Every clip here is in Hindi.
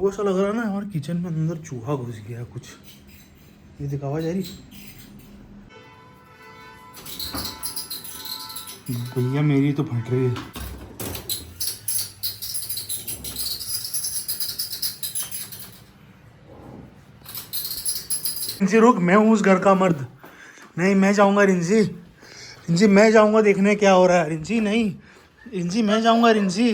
वो ऐसा लग रहा है ना हमारे किचन में अंदर चूहा घुस गया कुछ। ये दिखावा जा रही भैया, मेरी तो फट रही है। रिंजी रुक, मैं हूँ उस घर का मर्द। नहीं मैं जाऊंगा रिंजी, रिंजी मैं जाऊंगा देखने क्या हो रहा है। रिंजी नहीं, रिंजी मैं जाऊंगा रिंजी।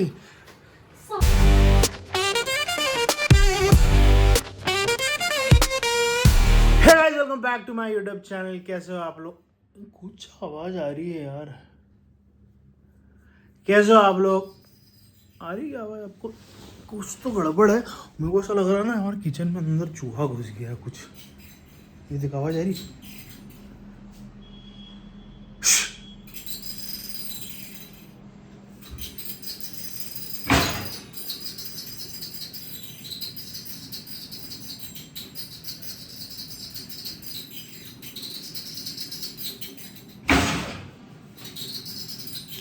Hey guys, welcome back to my YouTube channel. कैसे हो आप लोग? कुछ आवाज आ रही है यार। कैसे हो आप लोग? आ रही है आवाज आपको? कुछ तो गड़बड़ है। मेरे को ऐसा लग रहा है ना हमारे किचन में अंदर चूहा घुस गया कुछ। ये देख आवाज आ रही।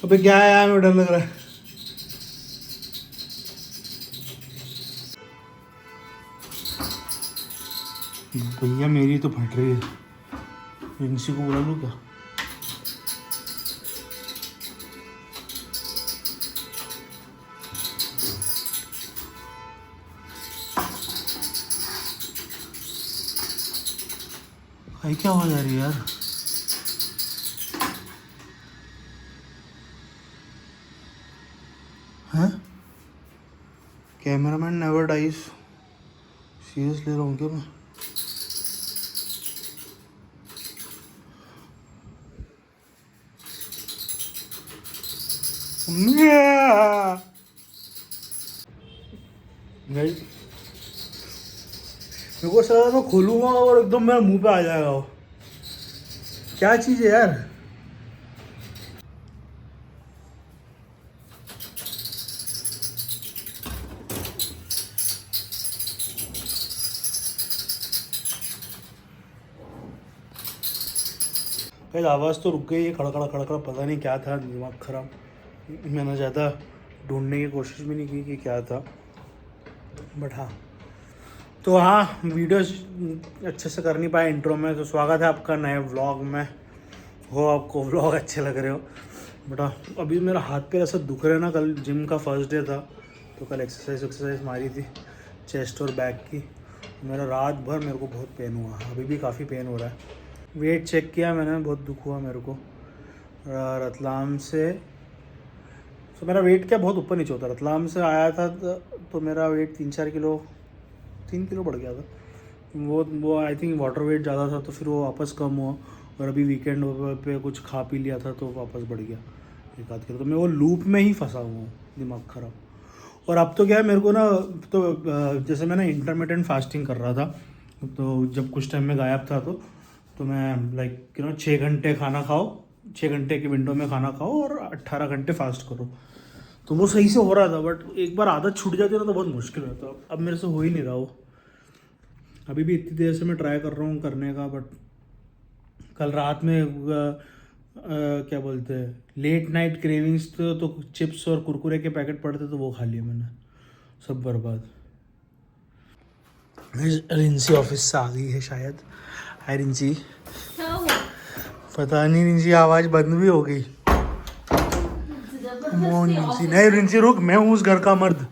अबे क्या है यार, मुझे डर लग रहा है। भैया मेरी तो फट रही है। रिंसी को बुला लूँ क्या? भाई क्या आवाज आ रही है यार? हैं? Cameraman never dies. सीरियस ले रहा हूँ क्या मैं? नहीं, मेरे को सर मैं खोलूंगा और एकदम मेरे मुंह पे आ जाएगा वो। क्या चीज़ है यार? पहले आवाज़ तो रुक गई है, खड़खड़ा खड़खड़ा, पता नहीं क्या था, दिमाग खराब। मैंने ज़्यादा ढूंढने की कोशिश भी नहीं की कि क्या था, बट हाँ। तो हाँ, वीडियो अच्छे से कर नहीं पाया इंट्रो में, तो स्वागत है आपका नए व्लॉग में। हो आपको व्लॉग अच्छे लग रहे हो, बट हाँ, अभी मेरा हाथ पैर ऐसा दुख रहा है ना। कल जिम का फर्स्ट डे था, तो कल एक्सरसाइज मारी थी चेस्ट और बैक की। मेरा रात भर मेरे को बहुत पेन हुआ, अभी भी काफ़ी पेन हो रहा है। वेट चेक किया मैंने, बहुत दुख हुआ मेरे को। रतलाम से तो मेरा वेट क्या बहुत ऊपर नीचे होता। रतलाम से आया था तो मेरा वेट 3 किलो बढ़ गया था। वो आई थिंक वाटर वेट ज़्यादा था, तो फिर वो वापस कम हुआ। और अभी वीकेंड पे कुछ खा पी लिया था तो वापस बढ़ गया 1 आध किलो। तो मैं वो लूप में ही फंसा हुआ हूँ, दिमाग खराब। और अब तो क्या है मेरे को ना, तो जैसे मैं ना इंटरमिटेंट फास्टिंग कर रहा था, तो जब कुछ टाइम में गायब था तो मैं लाइक 6 घंटे खाना खाओ, 6 घंटे की विंडो में खाना खाओ और 18 घंटे फास्ट करो। तो वो सही से हो रहा था, बट एक बार आदत छूट जाती है ना तो बहुत मुश्किल होता है। अब मेरे से हो ही नहीं रहा वो। अभी भी इतनी देर से मैं ट्राई कर रहा हूँ करने का, बट कल रात में क्या बोलते हैं, लेट नाइट क्रेविंग्स तो चिप्स और कुरकुरे के पैकेट पड़ते तो वो खा लिए मैंने, सब बर्बाद। रिंसी ऑफिस से आ गई है शायद। हाय रिंसी। पता नहीं रिंसी, आवाज़ बंद भी हो गई। रिंसी नहीं, रिंसी रुक, मैं हूँ उस घर का मर्द।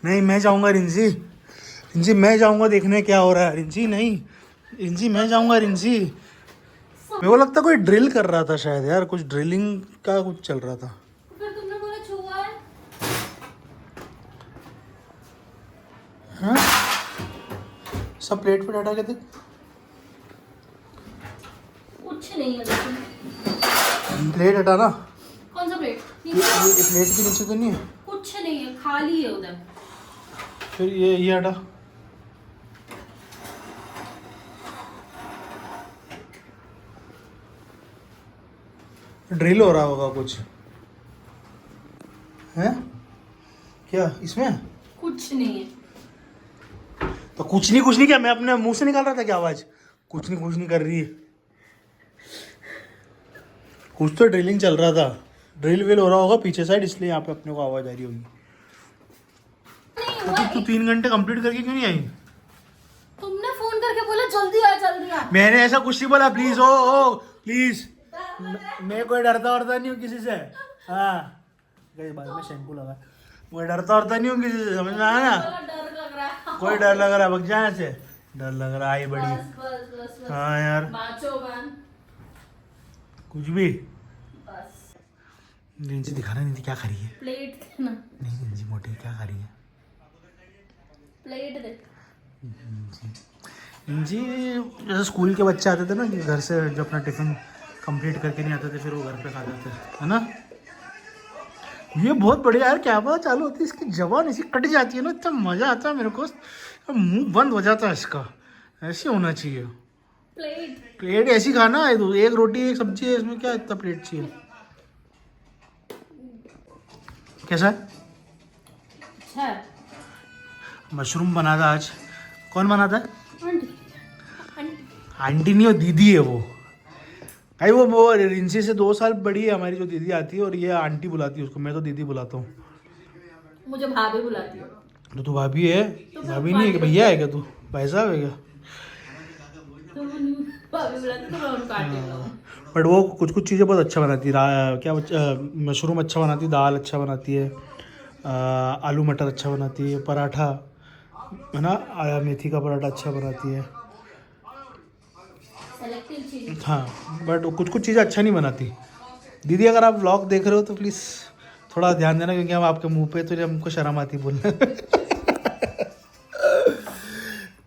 नहीं मैं जाऊँगा रिंसी, रिंजी मैं जाऊँगा देखने क्या हो रहा है। रिंजी नहीं, रिंजी मैं जाऊँगा रिंजी। मेरे को लगता कोई ड्रिल कर रहा था शायद यार, कुछ ड्रिलिंग का कुछ चल रहा था। फिर तुमने बोला छुआ है? हाँ, सब प्लेट पे हटा के देख। कुछ नहीं है लेकिन। प्लेट हटाना। कौन सा प्लेट? ये प्लेट के नीचे तो नहीं है? कुछ नहीं है, खाली है उधर। फिर ये हटा। ड्रिल हो रहा होगा कुछ, हैं? क्या इसमें? कुछ नहीं है। तो कुछ नहीं क्या, मैं अपने मुंह से निकाल रहा था क्या आवाज? कुछ नहीं कर रही है। कुछ तो ड्रिलिंग चल रहा था, ड्रिल विल हो रहा होगा पीछे साइड, इसलिए यहाँ पे अपने को आवाज आ रही होगी। नहीं हुआ तू 3 घंटे कंप्लीट करके क्यों नहीं आई? तुमने फोन करके बोला जल्दी आ जल्दी आ। मैंने ऐसा कुछ नहीं बोला, प्लीज ओ प्लीज। मैं कोई डरता वरता नहीं हूँ किसी से। हाँ गई बाद में शैम्पू लगा, कोई डरता वरता नहीं हूँ किसी से, समझ में आया ना? डर लग रहा है। कोई डर लग रहा है बग जाए से, डर लग रहा है बड़ी। बस बस बस बस। हाँ यार बाचो बन। कुछ भी। बस रिंची दिखाना नहीं थी क्या खा रही है। प्लेट दे ना, नहीं रिंची मोटी क्या खा रही है? प्लेट दे। जी जैसे स्कूल के बच्चे आते थे ना कि घर से जो अपना टिफिन कंप्लीट करके नहीं आते थे, फिर वो घर पे खाते थे, है ना? ये बहुत बढ़िया यार, क्या बात चालू होती है इसकी, जबान ऐसी कट जाती है ना, इतना मजा आता है मेरे को, मुंह बंद हो जाता है इसका। ऐसे होना चाहिए प्लेट। प्लेट, ऐसी खाना है, एक रोटी एक सब्जी है, इसमें क्या इतना प्लेट चाहिए? कैसा है? अच्छा है। मशरूम बना था आज। कौन बनाता है? Aunty aunty. आंटी नहीं, वो दीदी है वो। भाई वो रिंसी से 2 साल बड़ी है हमारी जो दीदी आती है, और ये आंटी बुलाती है उसको, मैं तो दीदी बुलाता हूँ। मुझे भाभी बुलाती हो। तो तू भाभी है? तो भाभी नहीं है कि भैया है क्या? तू भाई साहब है क्या? तुम भाभी बुलाती तो मैं उनको आंटी बुलाऊं। बट वो कुछ कुछ चीज़ें बहुत अच्छा बनाती है। क्या मशरूम अच्छा बनाती है, दाल अच्छा बनाती है, आलू मटर अच्छा बनाती है, पराठा है ना, मेथी का पराठा अच्छा बनाती है। सेलेक्टिव चीज। हाँ बट कुछ कुछ चीज़ें अच्छा नहीं बनाती। दीदी अगर आप व्लॉग देख रहे हो तो प्लीज़ थोड़ा ध्यान देना, क्योंकि हम आपके मुंह पे, तो हमको शर्म आती बोलने।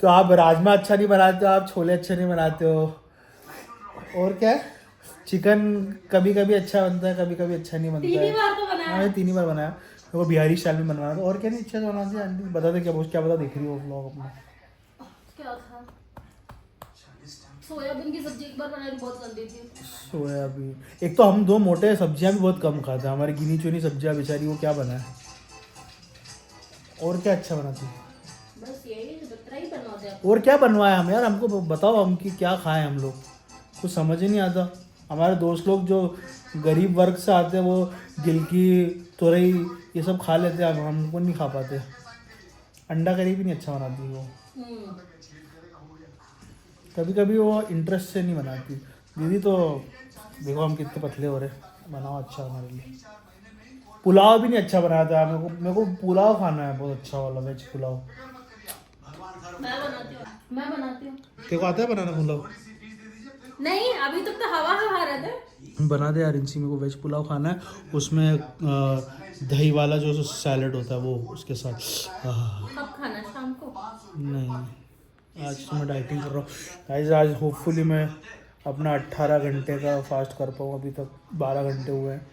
तो आप राजमा अच्छा नहीं बनाते हो, आप छोले अच्छे नहीं बनाते हो, और क्या है, चिकन कभी कभी अच्छा बनता है, कभी कभी अच्छा नहीं बनता 3 है। बार तो बनाया। हाँ 3 बार बनाया, मेरे को बिहारी स्टाइल में बनवाना था। और क्या नहीं अच्छा से बनाती है आंटी? बता दे क्या बता देख रही हो व्लॉग अपना? क्या था? सोयाबीन की सब्जी एक बार बनाई थी, बहुत गंदी थी। सोयाबीन, एक तो हम 2 मोटे सब्जियां भी बहुत कम खाते हैं, हमारी गिनी चुनी सब्जियां बेचारी, वो क्या बना है? और क्या अच्छा बनाती है? बस यही बतरा ही बनवाते हैं। और क्या बनवाया हम यार, हमको बताओ, हम कि क्या खाएं हम लोग, कुछ समझ ही नहीं आता। हमारे दोस्त लोग जो गरीब वर्ग से आते हैं वो गिलकी तुरई ये सब खा लेते हैं, हमको नहीं खा पाते। अंडा करी भी नहीं अच्छा बनाती वो, कभी कभी वो इंटरेस्ट से नहीं बनाती। दीदी तो देखो हम कितने पतले हो रहे, बनाओ अच्छा हमारे लिए। पुलाव भी नहीं अच्छा बनाया था मेरे को पुलाव खाना है बहुत अच्छा वाला, वेज पुलाव। मैं बनाती हूँ। तेरे को आता है बनाना पुलाव? नहीं अभी तक तो हवा खा रहे थे। बना दे यार इनसी, मेरे को वेज पुलाव खाना है, उसमें दही वाला जो सैलड होता है वो उसके साथ। कब खाना है? शाम को? नहीं आज तो मैं डाइटिंग कर रहा हूँ आज होपफुली मैं अपना 18 घंटे का फास्ट कर पाऊँ। अभी तक 12 घंटे हुए हैं,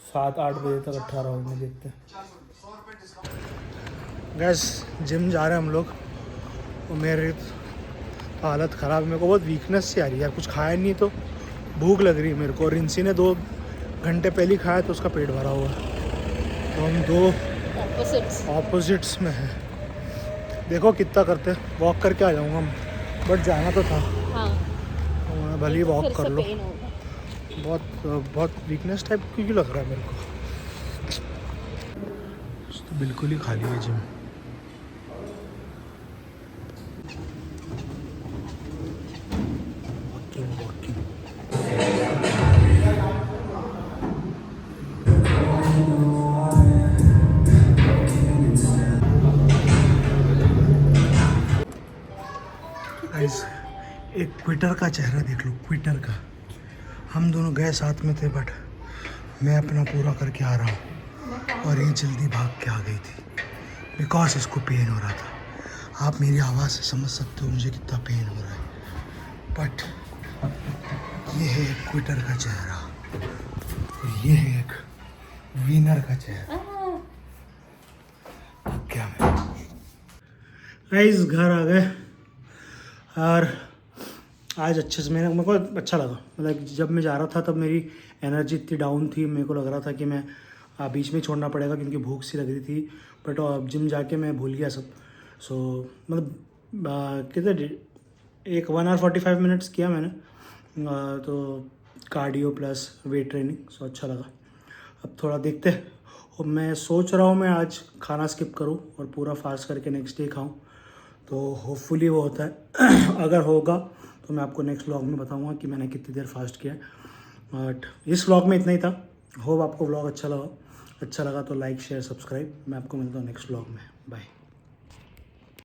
7-8 बजे तक 18 होने देखते हैं। गैस जिम जा रहे हैं हम लोग, तो मेरी हालत ख़राब, मेरे को बहुत वीकनेस सी आ रही है यार, कुछ खाया नहीं तो भूख लग रही है मेरे को। रिंसी ने 2 घंटे पहले ही खाया तो उसका पेट भरा हुआ है, तो हम 2 ऑपोजिट्स में हैं। देखो कितना करते हैं, वॉक करके आ जाऊँगा हम, बट जाना तो था। हाँ। तो भले ही वॉक कर लो। बहुत बहुत वीकनेस टाइप क्यों लग रहा है मेरे को, तो बिल्कुल ही खाली है जिम। एक क्विटर का चेहरा देख लो, क्विटर का। हम दोनों गए साथ में थे, बट मैं अपना पूरा करके आ रहा हूँ और ये जल्दी भाग के आ गई थी बिकॉज इसको पेन हो रहा था। आप मेरी आवाज़ से समझ सकते हो मुझे कितना पेन हो रहा है, बट ये है एक क्विटर का चेहरा, ये है एक विनर का चेहरा। क्या मैं गाइस घर आ गए, और आज अच्छे से मेरे को अच्छा लगा। मतलब जब मैं जा रहा था तब मेरी एनर्जी इतनी डाउन थी, मेरे को लग रहा था कि मैं बीच में छोड़ना पड़ेगा क्योंकि भूख सी लग रही थी, बट जिम जाके मैं भूल गया सब। सो मतलब कितने 1 hour 45 minutes किया मैंने, तो कार्डियो प्लस वेट ट्रेनिंग, सो अच्छा लगा। अब थोड़ा देखते, और मैं सोच रहा हूँ मैं आज खाना स्किप करूँ और पूरा फास्ट करके नेक्स्ट डे खाऊँ, तो होपफुली वो होता है। अगर होगा तो मैं आपको नेक्स्ट व्लॉग में बताऊँगा कि मैंने कितनी देर फास्ट किया है। बट इस व्लॉग में इतना ही था। होप आपको व्लॉग अच्छा लगा तो लाइक शेयर सब्सक्राइब। मैं आपको मिलता हूँ नेक्स्ट व्लॉग में। बाय।